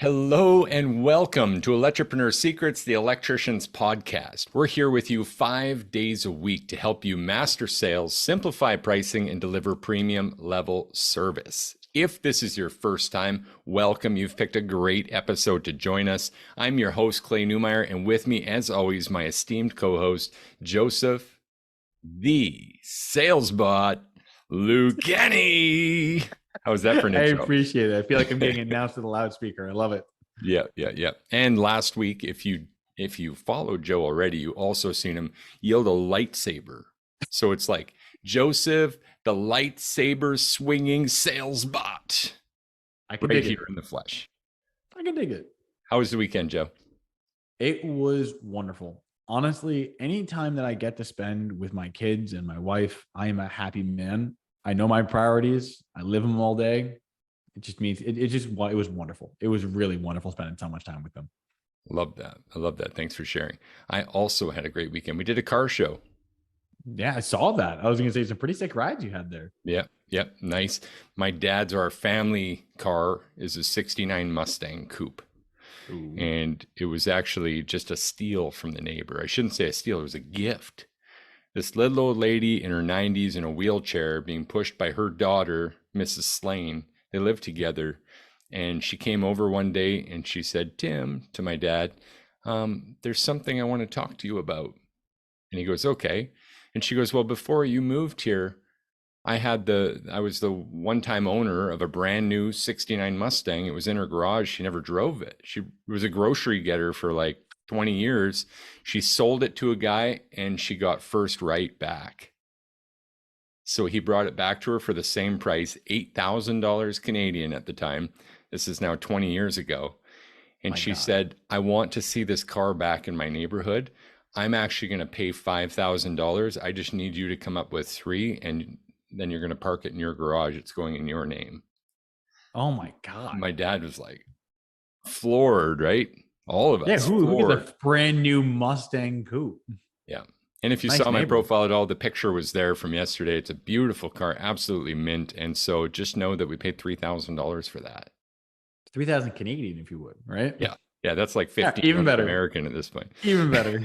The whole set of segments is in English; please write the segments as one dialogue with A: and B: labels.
A: Hello and welcome to Electripreneur Secrets, the Electrician's podcast. We're here with you 5 days a week to help you master sales, simplify pricing, and deliver premium level service. If this is your first time, welcome. You've picked a great episode to join us. I'm your host, Clay Newmeyer, and with me, as always, my esteemed co-host, Joseph, the salesbot, Lucani. How's that for an
B: I
A: intro?
B: appreciate it. I feel like I'm getting announced to the loudspeaker. I love it.
A: Yeah. And last week, if you followed Joe already, you also seen him yield a lightsaber. So it's like Joseph, the lightsaber swinging sales bot,
B: I can
A: right
B: dig
A: here
B: it.
A: in the flesh.
B: I can dig it.
A: How was the weekend, Joe?
B: It was wonderful. Honestly, anytime that I get to spend with my kids and my wife, I am a happy man. I know my priorities. I live them all day. It just means it was wonderful. It was really wonderful spending so much time with them.
A: Love that. I love that. Thanks for sharing. I also had a great weekend. We did a car show.
B: Yeah, I saw that. I was going to say some pretty sick rides you had there.
A: Yep. Nice. My dad's, our family car is a 69 Mustang coupe.
B: Ooh.
A: And it was actually just a steal from the neighbor. I shouldn't say a steal, it was a gift. This little old lady in her 90s in a wheelchair being pushed by her daughter, Mrs. Slane. They lived together. And she came over one day and she said, "Tim," to my dad, "there's something I want to talk to you about." And he goes, "Okay." And she goes, "Well, before you moved here, I was the one-time owner of a brand new 69 Mustang. It was in her garage. She never drove it. She was a grocery getter for like 20 years. She sold it to a guy and she got first right back. So he brought it back to her for the same price, $8,000 Canadian at the time. This is now 20 years ago. And she said, "I want to see this car back in my neighborhood. I'm actually going to pay $5,000. I just need you to come up with three, and then you're going to park it in your garage. It's going in your name."
B: Oh my God.
A: My dad was like floored, right? All of us.
B: Yeah, who gets a brand new Mustang coupe?
A: Yeah. And if you
B: Nice
A: saw my
B: neighborhood.
A: profile at all, the picture was there from yesterday. It's a beautiful car, absolutely mint. And so just know that we paid $3,000 for that.
B: 3,000 Canadian, if you would, right?
A: Yeah, that's like 50
B: even better.
A: American at this point.
B: Even better.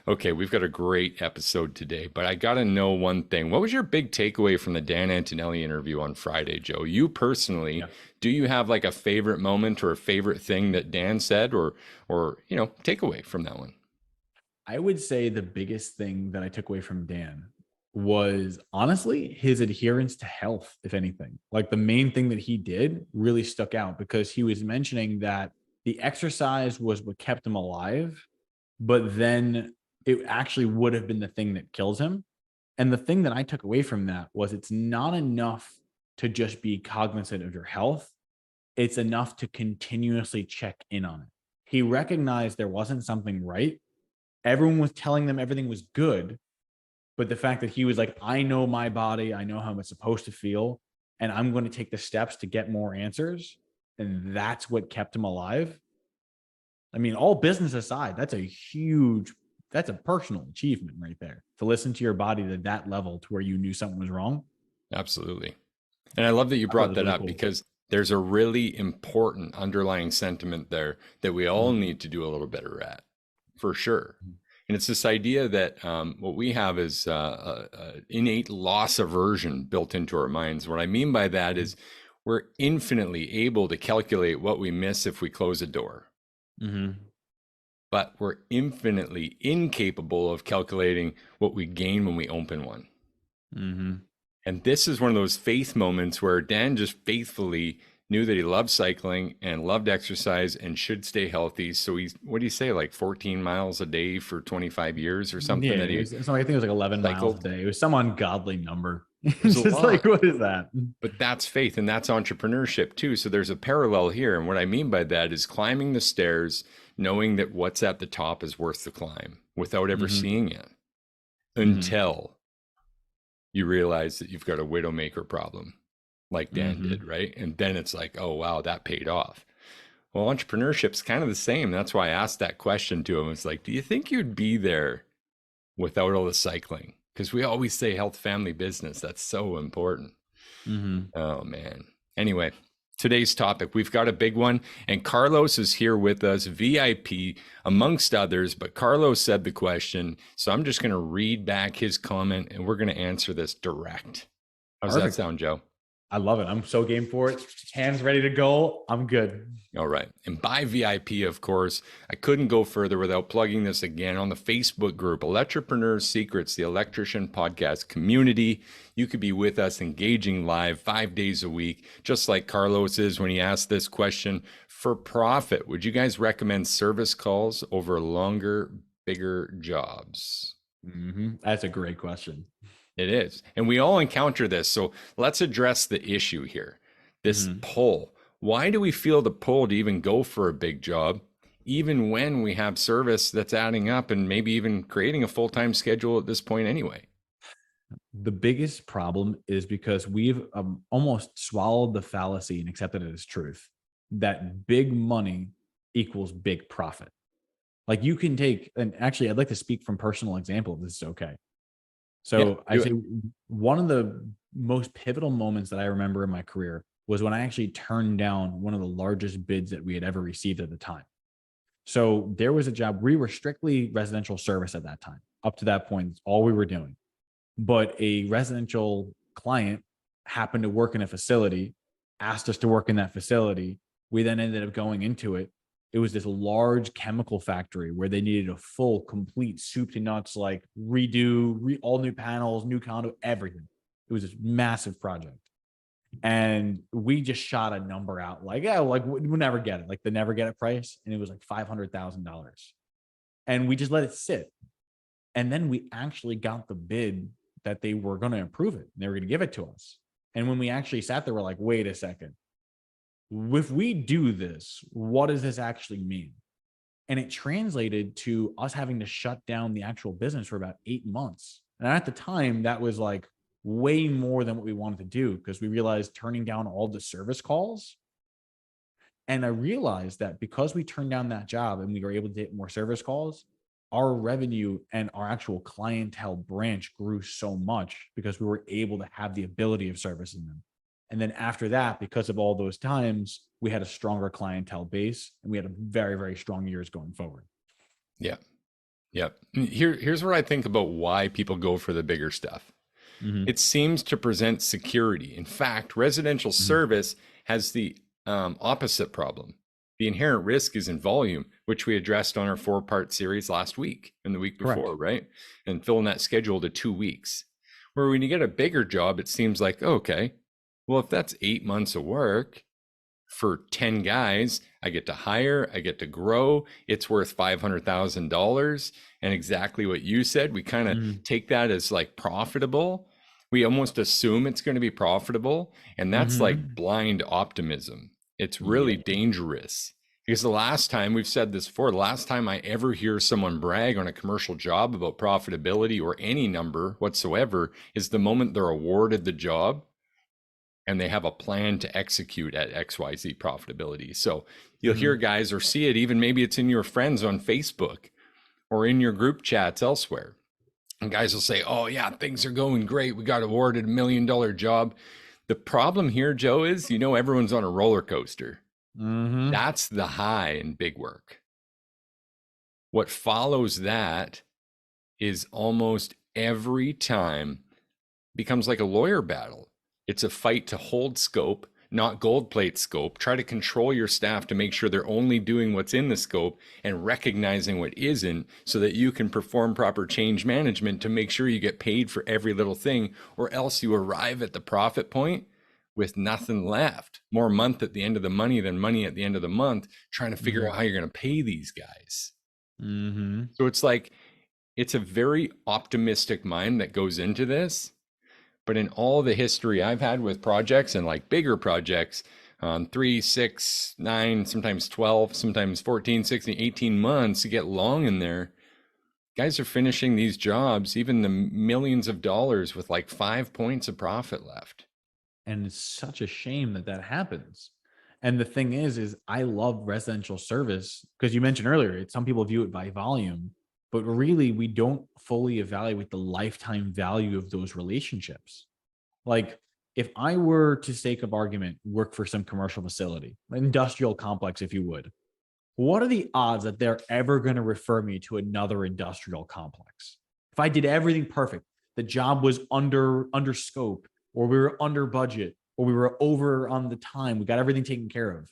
A: Okay, we've got a great episode today, but I got to know one thing. What was your big takeaway from the Dan Antonelli interview on Friday, Joe? You personally, do you have like a favorite moment or a favorite thing that Dan said or takeaway from that one?
B: I would say the biggest thing that I took away from Dan was honestly his adherence to health, if anything. Like the main thing that he did really stuck out because he was mentioning that the exercise was what kept him alive, but then it actually would have been the thing that kills him. And the thing that I took away from that was it's not enough to just be cognizant of your health. It's enough to continuously check in on it. He recognized there wasn't something right. Everyone was telling them everything was good. But the fact that he was like, I know my body, I know how it's supposed to feel, and I'm going to take the steps to get more answers. And that's what kept him alive. I mean, all business aside, that's a personal achievement right there to listen to your body to that level to where you knew something was wrong.
A: Absolutely. And I love that you brought that up because there's a really important underlying sentiment there that we all need to do a little better at, for sure. And it's this idea that what we have is innate loss aversion built into our minds. What I mean by that is we're infinitely able to calculate what we miss if we close a door. But we're infinitely incapable of calculating what we gain when we open one. And this is one of those faith moments where Dan just faithfully knew that he loved cycling and loved exercise and should stay healthy. So he's, what do you say, like 14 miles a day for 25 years or something?
B: Yeah, I think it was like 11 miles a day. It was some ungodly number. It's just like, what is that?
A: But that's faith and that's entrepreneurship too. So there's a parallel here. And what I mean by that is climbing the stairs, knowing that what's at the top is worth the climb without ever seeing it until you realize that you've got a widowmaker problem like Dan did, right? And then it's like, oh, wow, that paid off. Well, entrepreneurship's kind of the same. That's why I asked that question to him. It's like, do you think you'd be there without all the cycling? Because we always say health, family, business. That's so important. Oh, man. Anyway, today's topic. We've got a big one, and Carlos is here with us, VIP amongst others. But Carlos said the question, so I'm just going to read back his comment and we're going to answer this direct. How's that
B: Perfect.
A: sound, Joe?
B: I love it. I'm so game for it. Hands ready to go. I'm good.
A: All right. And by VIP, of course, I couldn't go further without plugging this again on the Facebook group, Electripreneurs Secrets, the Electrician podcast community. You could be with us engaging live 5 days a week, just like Carlos is when he asked this question. For profit, would you guys recommend service calls over longer, bigger jobs?
B: That's a great question.
A: It is. And we all encounter this. So let's address the issue here. This pull. Why do we feel the pull to even go for a big job, even when we have service that's adding up and maybe even creating a full-time schedule at this point anyway?
B: The biggest problem is because we've almost swallowed the fallacy and accepted it as truth that big money equals big profit. Like you can take, and actually, I'd like to speak from personal example if this is okay.
A: Yeah,
B: So I
A: do
B: say
A: it.
B: one of the most pivotal moments that I remember in my career was when I actually turned down one of the largest bids that we had ever received at the time. So there was a job, we were strictly residential service at that time. Up to that point, it's all we were doing. But a residential client happened to work in a facility, asked us to work in that facility. We then ended up going into it. It was this large chemical factory where they needed a full, complete soup to nuts, like redo, all new panels, new condo, everything. It was this massive project. And we just shot a number out like, yeah, like we'll never get it, like the never get it price. And it was like $500,000. And we just let it sit. And then we actually got the bid that they were going to improve it. They were going to give it to us. And when we actually sat there, we're like, wait a second. If we do this, what does this actually mean? And it translated to us having to shut down the actual business for about 8 months. And at the time, that was like way more than what we wanted to do because we realized turning down all the service calls. And I realized that because we turned down that job and we were able to get more service calls, our revenue and our actual clientele branch grew so much because we were able to have the ability of servicing them. And then after that, because of all those times, we had a stronger clientele base and we had a very, very strong years going forward.
A: Yeah. Yeah. Here's what I think about why people go for the bigger stuff.
B: Mm-hmm.
A: It seems to present security. In fact, residential
B: Mm-hmm.
A: service has the opposite problem. The inherent risk is in volume, which we addressed on our 4-part series last week and the week
B: Correct.
A: before, right? And filling that schedule to 2 weeks. Where when you get a bigger job, it seems like, okay, well, if that's 8 months of work for 10 guys, I get to hire, I get to grow, it's worth $500,000. And exactly what you said, we kind of
B: Mm-hmm.
A: take that as like profitable. We almost assume it's going to be profitable. And that's like
B: Mm-hmm.
A: blind optimism. It's really
B: Yeah.
A: dangerous because the last time, we've said this before, the last time I ever hear someone brag on a commercial job about profitability or any number whatsoever is the moment they're awarded the job and they have a plan to execute at XYZ profitability. So you'll hear
B: Mm-hmm.
A: guys or see it, even maybe it's in your friends on Facebook or in your group chats elsewhere. And guys will say, oh, yeah, things are going great. We got awarded $1 million job. The problem here, Joe, is everyone's on a roller coaster.
B: Mm-hmm.
A: That's the high in big work. What follows that is almost every time becomes like a lawyer battle. It's a fight to hold scope, not gold plate scope. Try to control your staff to make sure they're only doing what's in the scope and recognizing what isn't so that you can perform proper change management to make sure you get paid for every little thing, or else you arrive at the profit point with nothing left. More month at the end of the money than money at the end of the month, trying to figure out how you're going to pay these guys.
B: Mm-hmm.
A: So it's like, it's a very optimistic mind that goes into this. But in all the history I've had with projects and like bigger projects, 3, 6, 9, sometimes 12, sometimes 14, 16, 18 months to get long in there, guys are finishing these jobs, even the millions of dollars, with like 5 points of profit left.
B: And it's such a shame that that happens. And the thing is I love residential service because you mentioned earlier, some people view it by volume, but really we don't fully evaluate the lifetime value of those relationships. Like if I were to, sake of argument, work for some commercial facility, industrial complex, if you would, what are the odds that they're ever going to refer me to another industrial complex? If I did everything perfect, the job was under scope, or we were under budget, or we were over on the time, we got everything taken care of.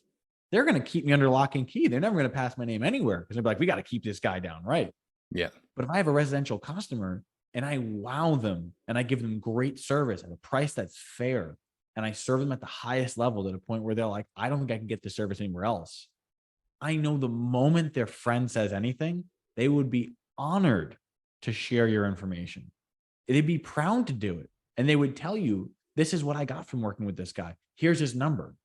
B: They're going to keep me under lock and key. They're never going to pass my name anywhere because they're like, we got to keep this guy down, right?
A: Yeah.
B: But if I have a residential customer and I wow them and I give them great service at a price that's fair, and I serve them at the highest level to the point where they're like, I don't think I can get this service anywhere else. I know the moment their friend says anything, they would be honored to share your information. They'd be proud to do it. And they would tell you, this is what I got from working with this guy. Here's his number.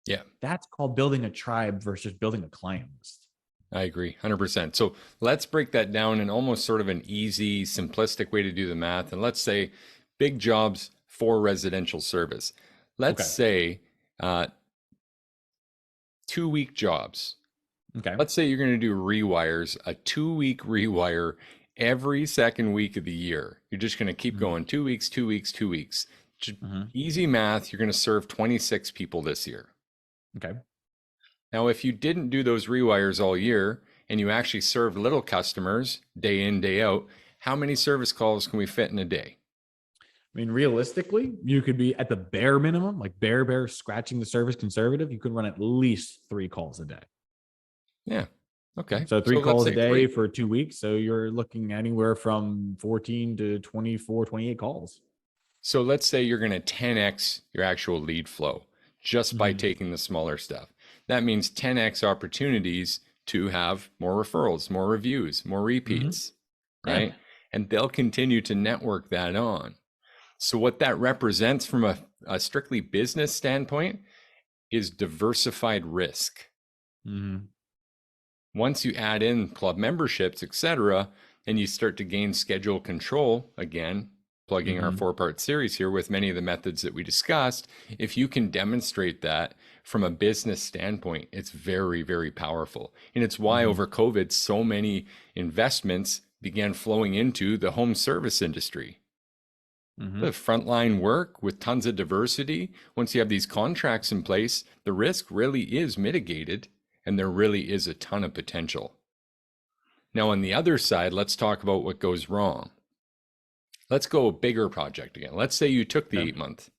A: Yeah.
B: That's called building a tribe versus building a client list.
A: I agree 100%. So let's break that down in almost sort of an easy, simplistic way to do the math. And let's say big jobs for residential service. Let's say 2-week jobs.
B: Okay.
A: Let's say you're going to do rewires, a 2-week rewire every second week of the year. You're just going to keep going 2 weeks, 2 weeks, 2 weeks. Easy math, you're going to serve 26 people this year.
B: Okay.
A: Now, if you didn't do those rewires all year and you actually served little customers day in, day out, how many service calls can we fit in a day?
B: I mean, realistically, you could be at the bare minimum, like bare scratching the service conservative. You could run at least 3 calls a day.
A: Yeah. Okay.
B: So 3 calls a day
A: 3.
B: for 2 weeks. So you're looking anywhere from 14 to 24, 28 calls.
A: So let's say you're going to 10x your actual lead flow just by taking the smaller stuff. That means 10x opportunities to have more referrals, more reviews, more repeats, right?
B: Yeah.
A: And they'll continue to network that on. So what that represents from a strictly business standpoint is diversified risk. Once you add in club memberships, etc., and you start to gain schedule control, again, plugging our 4-part series here with many of the methods that we discussed, if you can demonstrate that from a business standpoint, it's very, very powerful. And it's why over COVID, so many investments began flowing into the home service industry. The frontline work with tons of diversity, once you have these contracts in place, the risk really is mitigated and there really is a ton of potential. Now, on the other side, let's talk about what goes wrong. Let's go a bigger project again. Let's say you took the 8-month,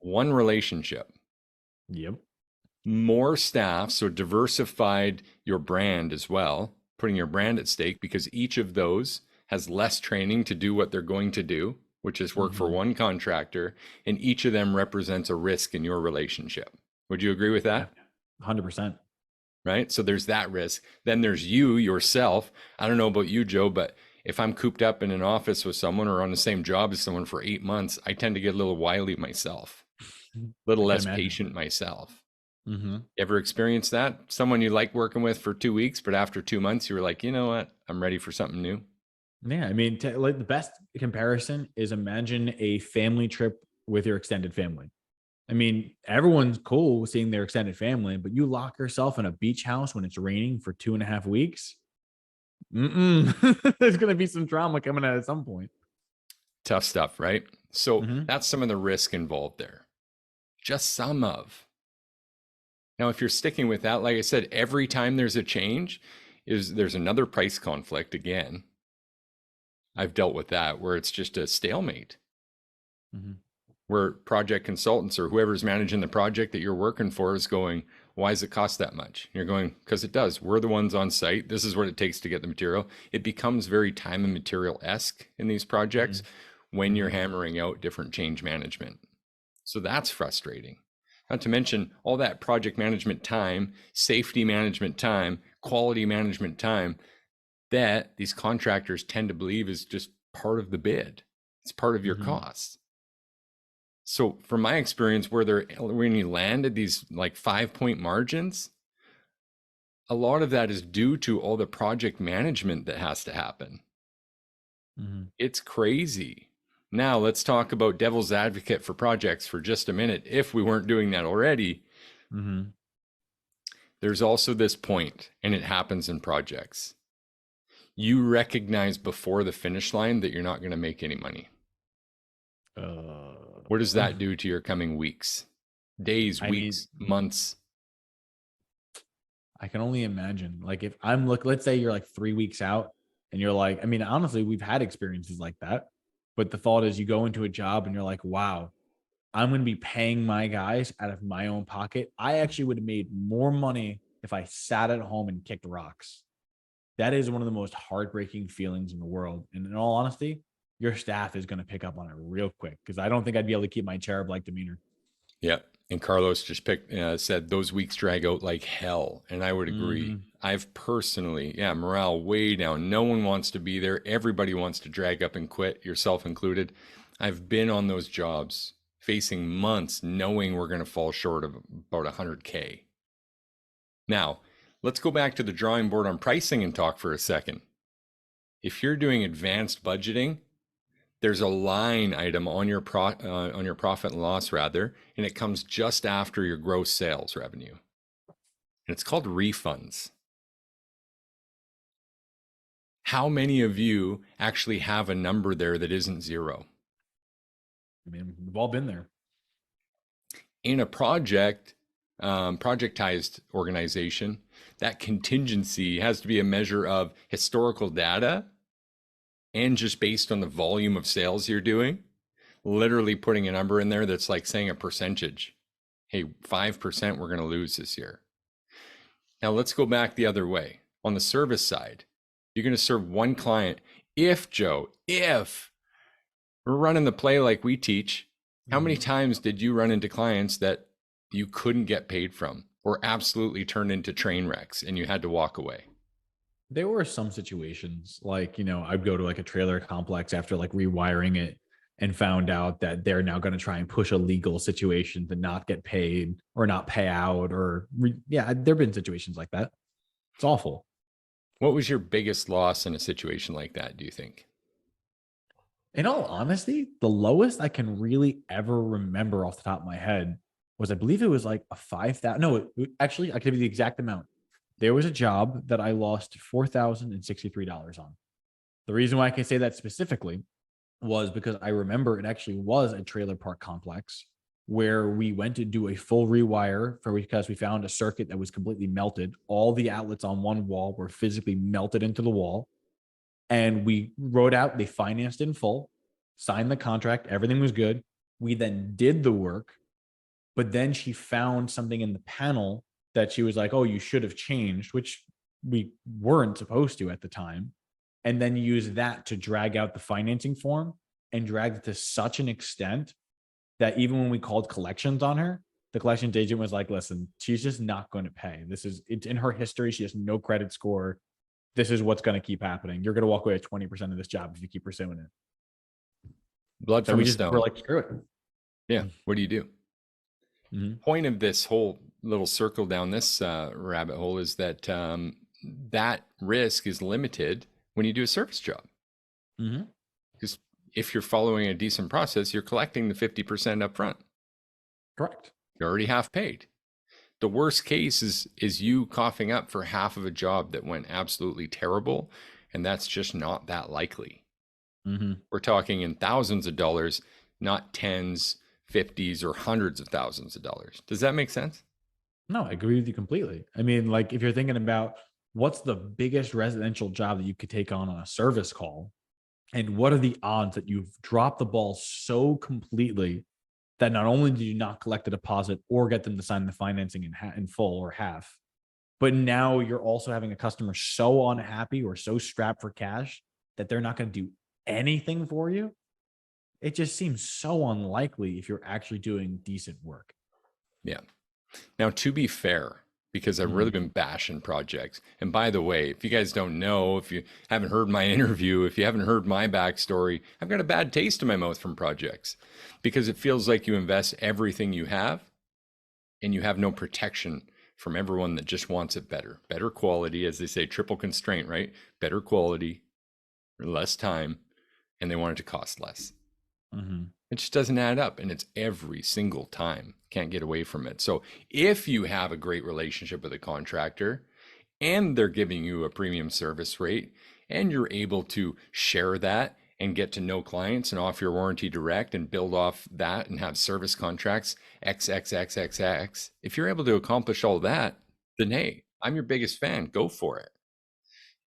A: one relationship, more staff, so diversified your brand as well, putting your brand at stake because each of those has less training to do what they're going to do, which is work for one contractor, and each of them represents a risk in your relationship. Would you agree with that?
B: 100%.
A: Right? So there's that risk. Then there's you, yourself. I don't know about you, Joe, but if I'm cooped up in an office with someone or on the same job as someone for 8 months, I tend to get a little wily myself, a little less patient myself. Ever experienced that? Someone you like working with for 2 weeks, but after 2 months, you were like, you know what? I'm ready for something new.
B: Yeah. I mean, like the best comparison is imagine a family trip with your extended family. I mean, everyone's cool seeing their extended family, but you lock yourself in a beach house when it's raining for 2.5 weeks. There's going to be some drama coming out at some point.
A: Tough stuff, right? So that's some of the risk involved there. Just some of. Now, if you're sticking with that, like I said, every time there's a change, there's another price conflict again. I've dealt with that where it's just a stalemate. Where project consultants or whoever's managing the project that you're working for is going, why does it cost that much? You're going, because it does. We're the ones on site. This is what it takes to get the material. It becomes very time and material-esque in these projects when you're hammering out different change management. So that's frustrating. Not to mention all that project management time, safety management time, quality management time that these contractors tend to believe is just part of the bid. It's part of your costs. So from my experience, when you land at these like 5-point margins, a lot of that is due to all the project management that has to happen. It's crazy. Now let's talk about devil's advocate for projects for just a minute. If we weren't doing that already, there's also this point, and it happens in projects. You recognize before the finish line that you're not going to make any money. What does that do to your coming weeks, days,
B: I mean,
A: weeks, months?
B: I can only imagine. Like if I'm let's say you're like 3 weeks out and you're like, I mean, honestly, we've had experiences like that. But the thought is you go into a job and you're like, wow, I'm going to be paying my guys out of my own pocket. I actually would have made more money if I sat at home and kicked rocks. That is one of the most heartbreaking feelings in the world. And in all honesty, your staff is going to pick up on it real quick because I don't think I'd be able to keep my cherub like demeanor.
A: Yeah. And Carlos just said those weeks drag out like hell. And I would agree.
B: Mm-hmm.
A: I've personally, yeah, morale way down. No one wants to be there. Everybody wants to drag up and quit, yourself included. I've been on those jobs facing months knowing we're going to fall short of about 100K. Now, let's go back to the drawing board on pricing and talk for a second. If you're doing advanced budgeting, there's a line item on your profit and loss rather, and it comes just after your gross sales revenue. And it's called refunds. How many of you actually have a number there that isn't zero?
B: I mean, we've all been there.
A: In a projectized organization, that contingency has to be a measure of historical data and just based on the volume of sales you're doing, literally putting a number in there that's like saying a percentage. Hey, 5% we're going to lose this year. Now let's go back the other way. On the service side, you're going to serve one client. If we're running the play like we teach, how many times did you run into clients that you couldn't get paid from or absolutely turned into train wrecks and you had to walk away?
B: There were some situations like, I'd go to like a trailer complex after like rewiring it and found out that they're now going to try and push a legal situation to not get paid or not pay out yeah, there've been situations like that. It's awful.
A: What was your biggest loss in a situation like that, do you think?
B: In all honesty, the lowest I can really ever remember off the top of my head was I believe it was like a 5,000. No, actually, I can give you the exact amount. There was a job that I lost $4,063 on. The reason why I can say that specifically was because I remember it actually was a trailer park complex where we went to do a full rewire because we found a circuit that was completely melted. All the outlets on one wall were physically melted into the wall. And we wrote out, they financed in full, signed the contract, everything was good. We then did the work, but then she found something in the panel that she was like, oh, you should have changed, which we weren't supposed to at the time. And then use that to drag out the financing form and dragged it to such an extent that even when we called collections on her, the collections agent was like, listen, she's just not going to pay. It's in her history. She has no credit score. This is what's going to keep happening. You're going to walk away at 20% of this job if you keep pursuing it.
A: Blood
B: So
A: from
B: we
A: a
B: just
A: stone.
B: were like, screw it.
A: Yeah. What do you do?
B: Mm-hmm.
A: Point of this whole little circle down this rabbit hole is that that risk is limited when you do a service job.
B: Mm-hmm.
A: Because if you're following a decent process, you're collecting the 50% up front.
B: Correct.
A: You're already half paid. The worst case is you coughing up for half of a job that went absolutely terrible, and that's just not that likely.
B: Mm-hmm.
A: We're talking in thousands of dollars, not tens, 50s, or hundreds of thousands of dollars. Does that make sense?
B: No, I agree with you completely. I mean, like if you're thinking about what's the biggest residential job that you could take on a service call, and what are the odds that you've dropped the ball so completely that not only did you not collect a deposit or get them to sign the financing in full or half, but now you're also having a customer so unhappy or so strapped for cash that they're not going to do anything for you. It just seems so unlikely if you're actually doing decent work.
A: Yeah. Now, to be fair, because I've really been bashing projects. And by the way, if you guys don't know, if you haven't heard my interview, if you haven't heard my backstory, I've got a bad taste in my mouth from projects because it feels like you invest everything you have and you have no protection from everyone that just wants it better. Better quality, as they say, triple constraint, right? Better quality, less time, and they want it to cost less.
B: Mm-hmm.
A: It just doesn't add up, and it's every single time. Can't get away from it. So if you have a great relationship with a contractor and they're giving you a premium service rate and you're able to share that and get to know clients and offer your warranty direct and build off that and have service contracts XXXXX. If you're able to accomplish all that, then hey, I'm your biggest fan. Go for it.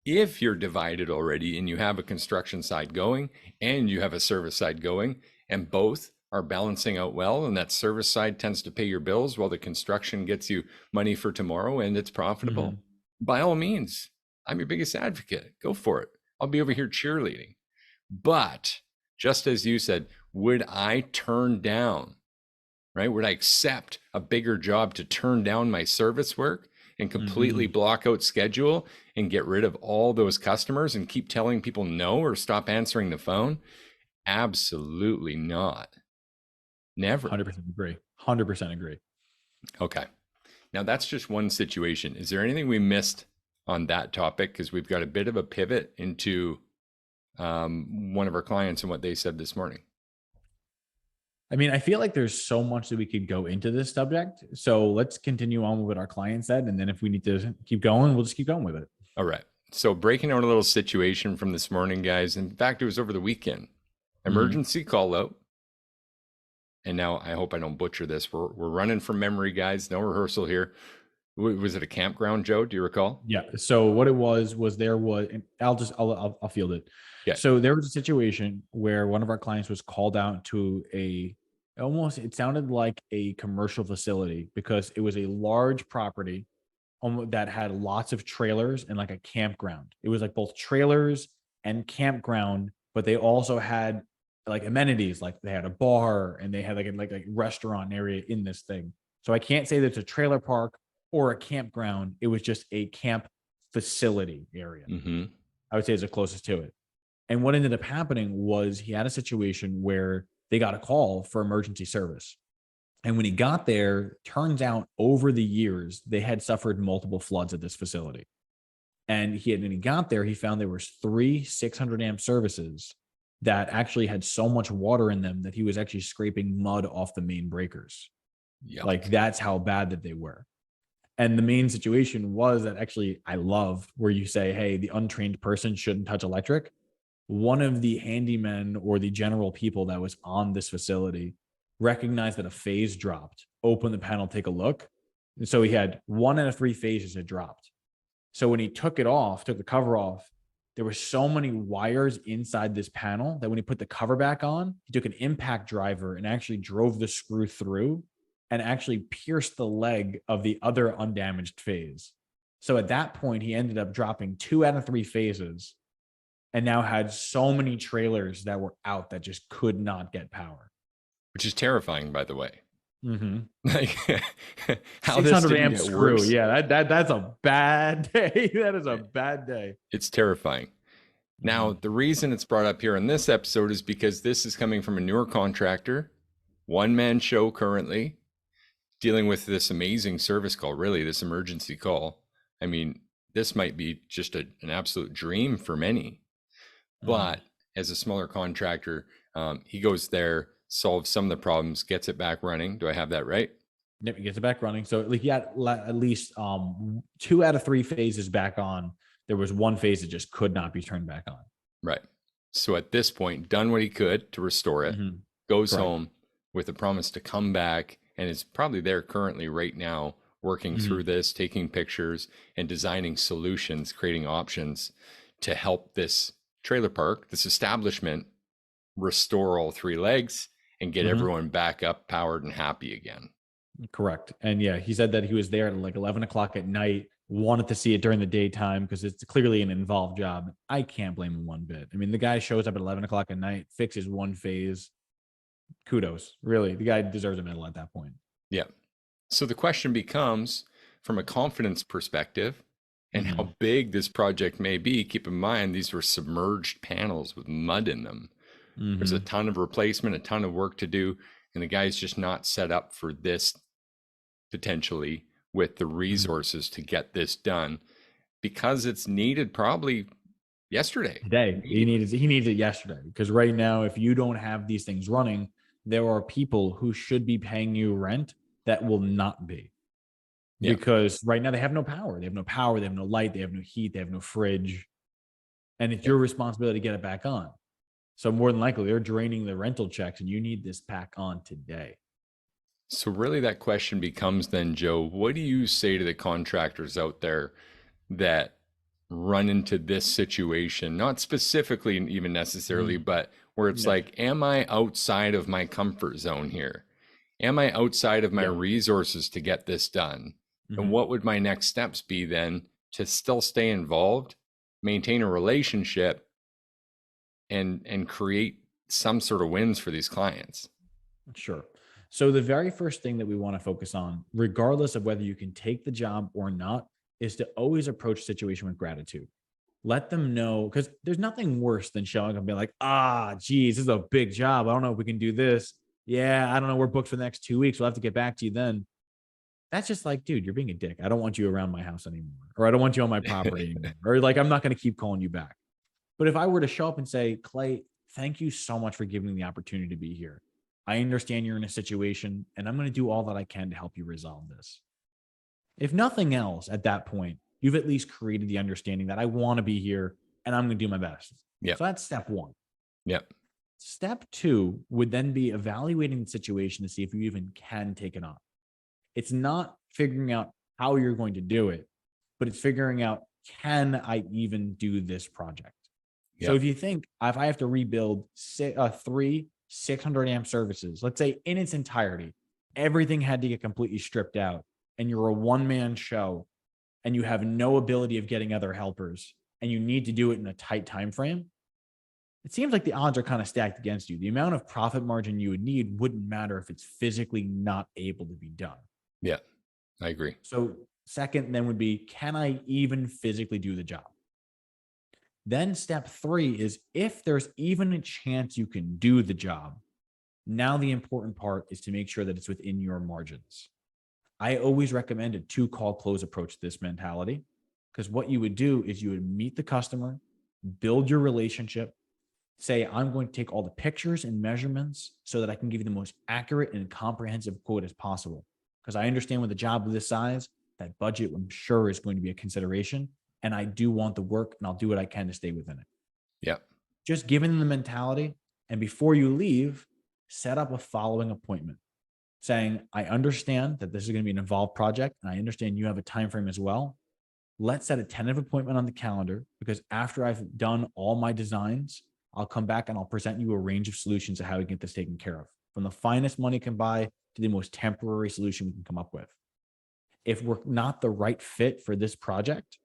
A: If you're divided already and you have a construction side going and you have a service side going, and both are balancing out well, and that service side tends to pay your bills while the construction gets you money for tomorrow and it's profitable, by all means, I'm your biggest advocate. Go for it. I'll be over here cheerleading. But just as you said, would I turn down, right? Would I accept a bigger job to turn down my service work and completely block out schedule and get rid of all those customers and keep telling people no or stop answering the phone? Absolutely not. Never.
B: 100% agree. 100% agree.
A: Okay. Now that's just one situation. Is there anything we missed on that topic? Because we've got a bit of a pivot into one of our clients and what they said this morning.
B: I mean, I feel like there's so much that we could go into this subject. So let's continue on with what our client said. And then if we need to keep going, we'll just keep going with it.
A: All right. So breaking out a little situation from this morning, guys. In fact, it was over the weekend. Emergency call out. And now I hope I don't butcher this. We're running from memory, guys. No rehearsal here. Was it a campground, Joe? Do you recall?
B: Yeah. So what it was there was, and I'll field it.
A: Yeah.
B: So there was a situation where one of our clients was called out to it sounded like a commercial facility because it was a large property that had lots of trailers and like a campground. It was like both trailers and campground, but they also had like amenities, like they had a bar and they had like a restaurant area in this thing. So I can't say that it's a trailer park or a campground. It was just a camp facility area. I would say is the closest to it. And what ended up happening was he had a situation where they got a call for emergency service. And when he got there, turns out over the years, they had suffered multiple floods at this facility. And when he got there, he found there was 3 600 amp services that actually had so much water in them that he was actually scraping mud off the main breakers.
A: Yeah.
B: Like that's how bad that they were. And the main situation was that actually I love where you say, hey, the untrained person shouldn't touch electric. One of the handymen or the general people that was on this facility recognized that a phase dropped, opened the panel, take a look. And so he had 1 out of 3 phases had dropped. So when he took the cover off, there were so many wires inside this panel that when he put the cover back on, he took an impact driver and actually drove the screw through and actually pierced the leg of the other undamaged phase. So at that point, he ended up dropping 2 out of 3 phases and now had so many trailers that were out that just could not get power.
A: Which is terrifying, by the way.
B: Like
A: how
B: 600 amp
A: get
B: screw.
A: worse.
B: Yeah, that's a bad day. That is a bad day.
A: It's terrifying. Now, the reason it's brought up here in this episode is because this is coming from a newer contractor, one-man show currently, dealing with this amazing service call, really, this emergency call. I mean, this might be just an absolute dream for many. But as a smaller contractor, he goes there, solves some of the problems, gets it back running. Do I have that right?
B: Yep, he gets it back running. So like he had at least 2 out of 3 phases back on. There was 1 phase that just could not be turned back on.
A: Right. So at this point, done what he could to restore it, goes home with a promise to come back, and is probably there currently right now working through this, taking pictures and designing solutions, creating options to help this trailer park, this establishment, restore all 3 legs and get everyone back up, powered and happy again.
B: Correct. And yeah, he said that he was there at like 11 o'clock at night, wanted to see it during the daytime because it's clearly an involved job. I can't blame him one bit. I mean, the guy shows up at 11 o'clock at night, fixes 1 phase. Kudos. Really, the guy deserves a medal at that point.
A: Yeah. So the question becomes, from a confidence perspective and how big this project may be, keep in mind, these were submerged panels with mud in them. There's a ton of replacement, a ton of work to do. And the guy's just not set up for this potentially with the resources to get this done because it's needed probably yesterday.
B: Today. He needs it yesterday. Because right now, if you don't have these things running, there are people who should be paying you rent that will not be. Yeah. Because right now they have no power. They have no power, they have no light, they have no heat, they have no fridge. And it's your responsibility to get it back on. So more than likely, they're draining the rental checks, and you need this back on today.
A: So really that question becomes then, Joe, what do you say to the contractors out there that run into this situation? Not specifically even necessarily,
B: Mhm.
A: but where it's
B: Yeah.
A: like, am I outside of my comfort zone here? Am I outside of my
B: Yeah.
A: resources to get this done? And
B: Mhm.
A: what would my next steps be then to still stay involved, maintain a relationship, and create some sort of wins for these clients?
B: Sure. So the very first thing that we want to focus on, regardless of whether you can take the job or not, is to always approach situation with gratitude. Let them know, because there's nothing worse than showing up and being like, geez, this is a big job. I don't know if we can do this. Yeah, I don't know. We're booked for the next 2 weeks. We'll have to get back to you then. That's just like, dude, you're being a dick. I don't want you around my house anymore. Or I don't want you on my property anymore. Or like, I'm not going to keep calling you back. But if I were to show up and say, Clay, thank you so much for giving me the opportunity to be here. I understand you're in a situation and I'm going to do all that I can to help you resolve this. If nothing else, at that point, you've at least created the understanding that I want to be here and I'm going to do my best.
A: Yep.
B: So that's step one.
A: Yep.
B: Step two would then be evaluating the situation to see if you even can take it on. It's not figuring out how you're going to do it, but it's figuring out, can I even do this project? So
A: Yep.
B: if you think, if I have to rebuild three 600 amp services, let's say in its entirety, everything had to get completely stripped out, and you're a one-man show, and you have no ability of getting other helpers, and you need to do it in a tight time frame, it seems like the odds are kind of stacked against you. The amount of profit margin you would need wouldn't matter if it's physically not able to be done.
A: Yep. I agree.
B: So second then would be, can I even physically do the job? Then step three is, if there's even a chance you can do the job, now the important part is to make sure that it's within your margins. I always recommend a 2 call close approach to this mentality, because what you would do is you would meet the customer, build your relationship, say, I'm going to take all the pictures and measurements so that I can give you the most accurate and comprehensive quote as possible. Because I understand with a job of this size, that budget, I'm sure, is going to be a consideration. And I do want the work, and I'll do what I can to stay within it.
A: Yep.
B: Just given them the mentality. And before you leave, set up a following appointment saying, I understand that this is going to be an involved project, and I understand you have a time frame as well. Let's set a tentative appointment on the calendar, because after I've done all my designs, I'll come back and I'll present you a range of solutions of how we get this taken care of, from the finest money can buy to the most temporary solution we can come up with. If we're not the right fit for this project,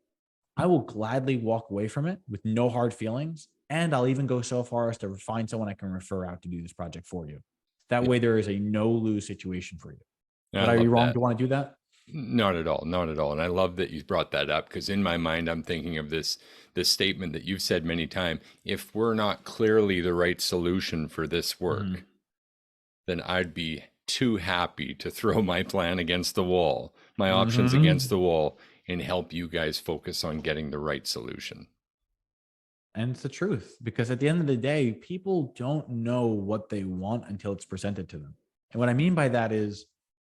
B: I will gladly walk away from it with no hard feelings. And I'll even go so far as to find someone I can refer out to do this project for you. That
A: Yep.
B: way there is a no lose situation for you.
A: And I
B: But are you
A: love
B: wrong
A: that.
B: to want to do that?
A: Not at all. Not at all. And I love that you brought that up, because in my mind, I'm thinking of this statement that you've said many times. If we're not clearly the right solution for this work,
B: Mhm.
A: then I'd be too happy to throw my plan against the wall, my options against
B: Mhm.
A: the wall, and help you guys focus on getting the right solution.
B: And it's the truth, because at the end of the day, people don't know what they want until it's presented to them. And what I mean by that is,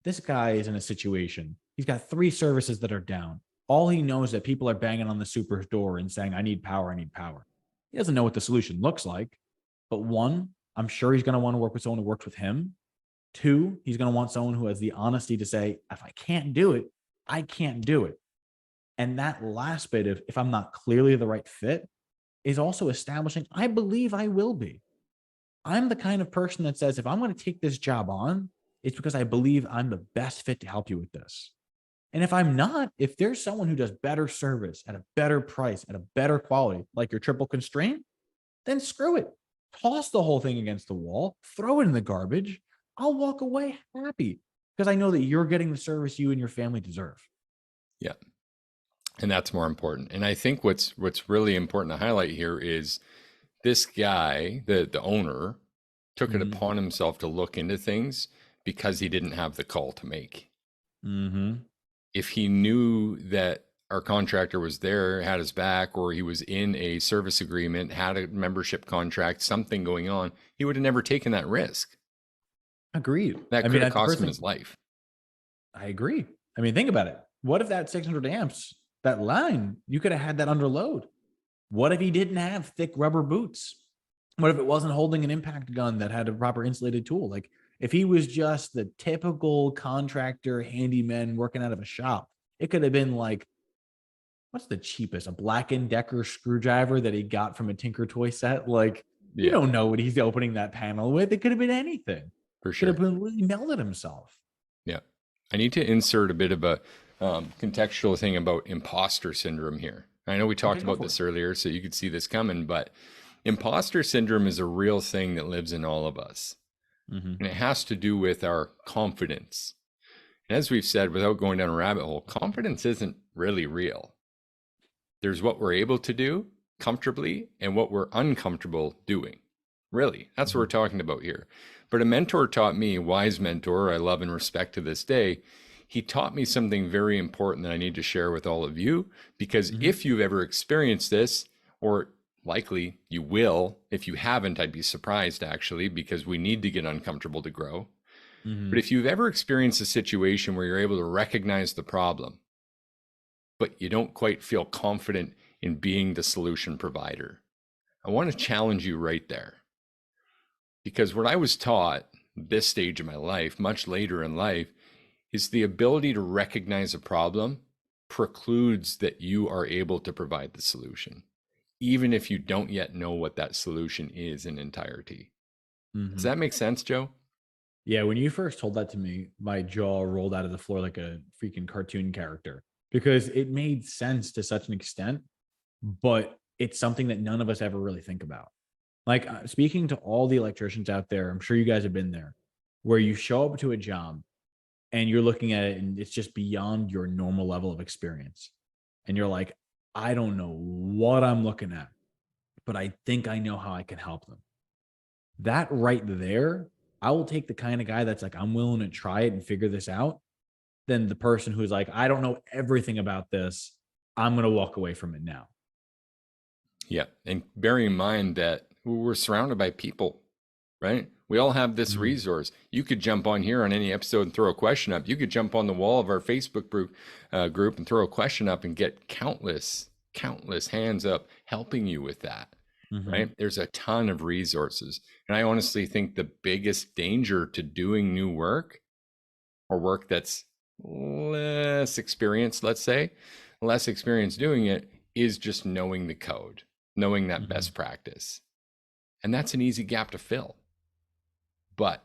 B: this guy is in a situation. He's got 3 services that are down. All he knows is that people are banging on the super door and saying, I need power, I need power. He doesn't know what the solution looks like. But one, I'm sure he's going to want to work with someone who works with him. Two, he's going to want someone who has the honesty to say, if I can't do it, I can't do it. And that last bit of, if I'm not clearly the right fit, is also establishing, I believe I will be. I'm the kind of person that says, if I'm going to take this job on, it's because I believe I'm the best fit to help you with this. And if I'm not, if there's someone who does better service at a better price, at a better quality, like your triple constraint, then screw it. Toss the whole thing against the wall, throw it in the garbage. I'll walk away happy, because I know that you're getting the service you and your family deserve.
A: Yeah. And that's more important. And I think what's really important to highlight here is this guy, the owner, took it
B: Mm-hmm.
A: upon himself to look into things because he didn't have the call to make.
B: Mm-hmm.
A: If he knew that our contractor was there, had his back, or he was in a service agreement, had a membership contract, something going on, he would have never taken that risk.
B: Agreed.
A: That
B: I
A: could
B: mean,
A: have
B: at the
A: cost
B: first
A: him
B: thing,
A: his life.
B: I agree. I mean, think about it. What if that 600 amps, that line, you could have had that under load? What if he didn't have thick rubber boots? What if it wasn't holding an impact gun that had a proper insulated tool? Like if he was just the typical contractor handyman working out of a shop, it could have been like, what's the cheapest? A Black and Decker screwdriver that he got from a Tinker Toy set? Like, you
A: Yeah,
B: don't know what he's opening that panel with. It could have been anything.
A: for
B: Could have
A: sure.
B: been really melted himself.
A: Yeah. I need to insert a bit of a contextual thing about imposter syndrome here. I know we
B: Okay,
A: talked
B: go
A: about
B: for it.
A: this earlier, so you could see this coming, but imposter syndrome is a real thing that lives in all of us.
B: Mm-hmm.
A: And it has to do with our confidence. And as we've said, without going down a rabbit hole, confidence isn't really real. There's what we're able to do comfortably and what we're uncomfortable doing. Really, that's what
B: Mm-hmm.
A: we're talking about here. But a mentor taught me, a wise mentor I love and respect to this day, he taught me something very important that I need to share with all of you. Because
B: Mm-hmm.
A: if you've ever experienced this, or likely you will, if you haven't, I'd be surprised actually, because we need to get uncomfortable to grow.
B: Mm-hmm.
A: But if you've ever experienced a situation where you're able to recognize the problem, but you don't quite feel confident in being the solution provider, I want to challenge you right there. Because what I was taught this stage of my life, much later in life, is the ability to recognize a problem precludes that you are able to provide the solution, even if you don't yet know what that solution is in entirety. Does
B: Mm-hmm.
A: that make sense, Joe?
B: Yeah, when you first told that to me, my jaw rolled out of the floor like a freaking cartoon character because it made sense to such an extent, but it's something that none of us ever really think about. Like speaking to all the electricians out there, I'm sure you guys have been there, where you show up to a job and you're looking at it and it's just beyond your normal level of experience. And you're like, I don't know what I'm looking at, but I think I know how I can help them. That right there, I will take the kind of guy that's like, I'm willing to try it and figure this out, than the person who's like, I don't know everything about this. I'm going to walk away from it now.
A: Yeah. And bearing in mind that we're surrounded by people, right? We all have this
B: Mhm.
A: resource. You could jump on here on any episode and throw a question up. You could jump on the wall of our Facebook group and throw a question up and get countless hands up helping you with that,
B: Mhm.
A: right? There's a ton of resources. And I honestly think the biggest danger to doing new work or work that's less experienced, let's say, less experience doing it, is just knowing the code, knowing that
B: Mhm.
A: best practice. And that's an easy gap to fill. But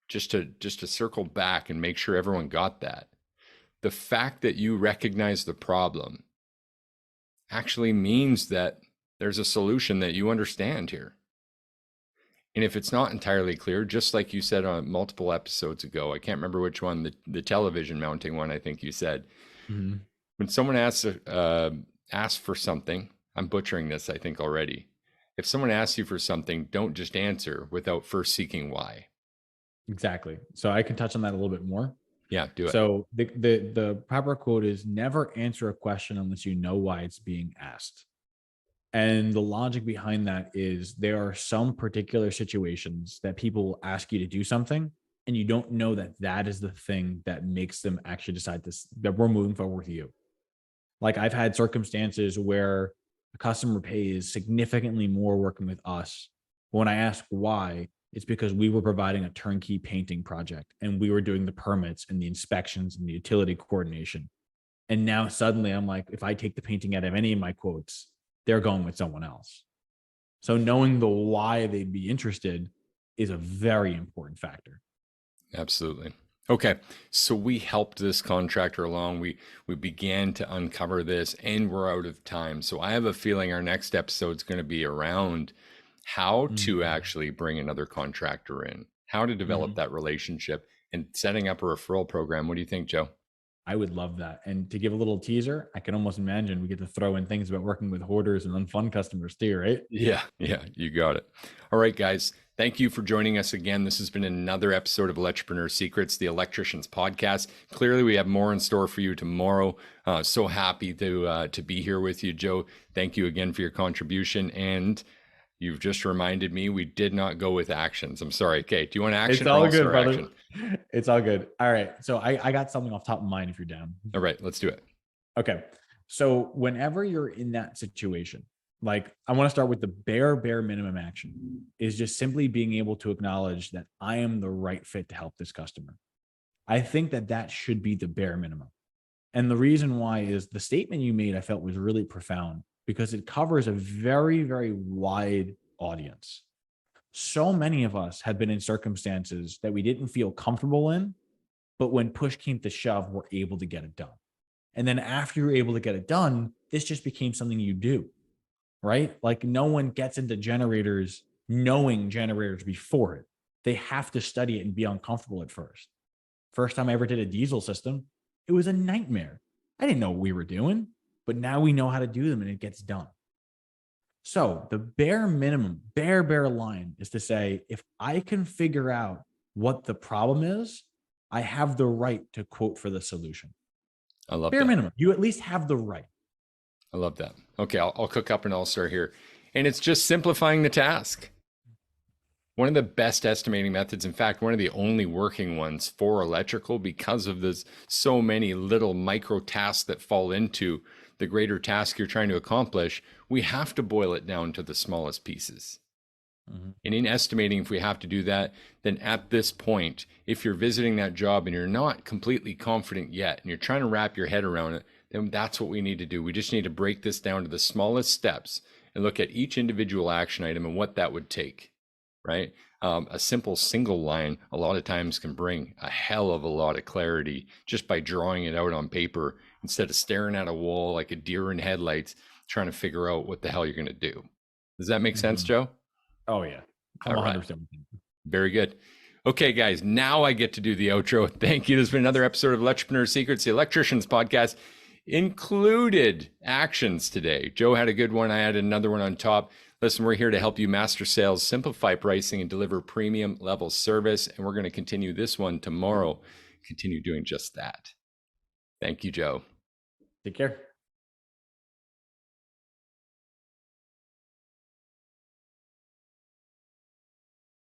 A: just to circle back and make sure everyone got that, the fact that you recognize the problem actually means that there's a solution that you understand here. And if it's not entirely clear, just like you said on multiple episodes ago, I can't remember which one, the television mounting one, I think you said,
B: Mhm.
A: when someone asks for something, I'm butchering this, I think already. If someone asks you for something, don't just answer without first seeking why.
B: Exactly. So I can touch on that a little bit more.
A: Yeah, do it.
B: So the proper quote is never answer a question unless you know why it's being asked. And the logic behind that is there are some particular situations that people will ask you to do something and you don't know that that is the thing that makes them actually decide this, that we're moving forward with you. Like I've had circumstances where a customer pays significantly more working with us. When I ask why, it's because we were providing a turnkey painting project and we were doing the permits and the inspections and the utility coordination. And now suddenly I'm like, if I take the painting out of any of my quotes, they're going with someone else. So knowing the why they'd be interested is a very important factor.
A: Absolutely. Okay, so we helped this contractor along. We began to uncover this, and we're out of time. So I have a feeling our next episode is going to be around how to
B: Mhm.
A: actually bring another contractor in, how to develop
B: Mhm.
A: that relationship, and setting up a referral program. What do you think, Joe?
B: I would love that. And to give a little teaser, I can almost imagine we get to throw in things about working with hoarders and unfun customers too, right?
A: Yeah, you got it. All right, guys. Thank you for joining us again. This has been another episode of Electripreneur Secrets, the Electricians podcast. Clearly, we have more in store for you tomorrow. So happy to be here with you, Joe. Thank you again for your contribution. And you've just reminded me we did not go with actions. I'm sorry. Okay, do you want
B: It's
A: action or
B: all
A: also
B: good, brother.
A: action?
B: It's all good. All right. So I got something off top of mind if you're down.
A: All right, let's do it.
B: Okay. So whenever you're in that situation Like, I want to start with the bare minimum action is just simply being able to acknowledge that I am the right fit to help this customer. I think that that should be the bare minimum. And the reason why is the statement you made, I felt was really profound because it covers a very wide audience. So many of us had been in circumstances that we didn't feel comfortable in, but when push came to shove, we're able to get it done. And then after you're able to get it done, this just became something you do, right? Like no one gets into generators knowing generators before it. They have to study it and be uncomfortable at first. First time I ever did a diesel system, it was a nightmare. I didn't know what we were doing, but now we know how to do them and it gets done. So the bare minimum, bare line is to say, if I can figure out what the problem is, I have the right to quote for the solution.
A: I love
B: Bare
A: that.
B: minimum. You at least have the right.
A: I love that. Okay, I'll cook up and I'll start here. And it's just simplifying the task. One of the best estimating methods, in fact, one of the only working ones for electrical because of this so many little micro tasks that fall into the greater task you're trying to accomplish, we have to boil it down to the smallest pieces.
B: Mhm.
A: And in estimating, if we have to do that, then at this point, if you're visiting that job and you're not completely confident yet and you're trying to wrap your head around it, then that's what we need to do. We just need to break this down to the smallest steps and look at each individual action item and what that would take, right? A simple single line a lot of times can bring a hell of a lot of clarity just by drawing it out on paper instead of staring at a wall like a deer in headlights trying to figure out what the hell you're going to do. Does that make sense,
B: Mhm.
A: Joe?
B: Oh, yeah. I'm
A: All right.
B: 100% with you.
A: Very good. Okay, guys, now I get to do the outro. Thank you. This has been another episode of Electripreneur Secrets, the Electricians podcast. Included actions today. Joe had a good one. I had another one on top. Listen, we're here to help you master sales, simplify pricing, and deliver premium level service. And we're going to continue this one tomorrow. Continue doing just that. Thank you, Joe.
B: Take care.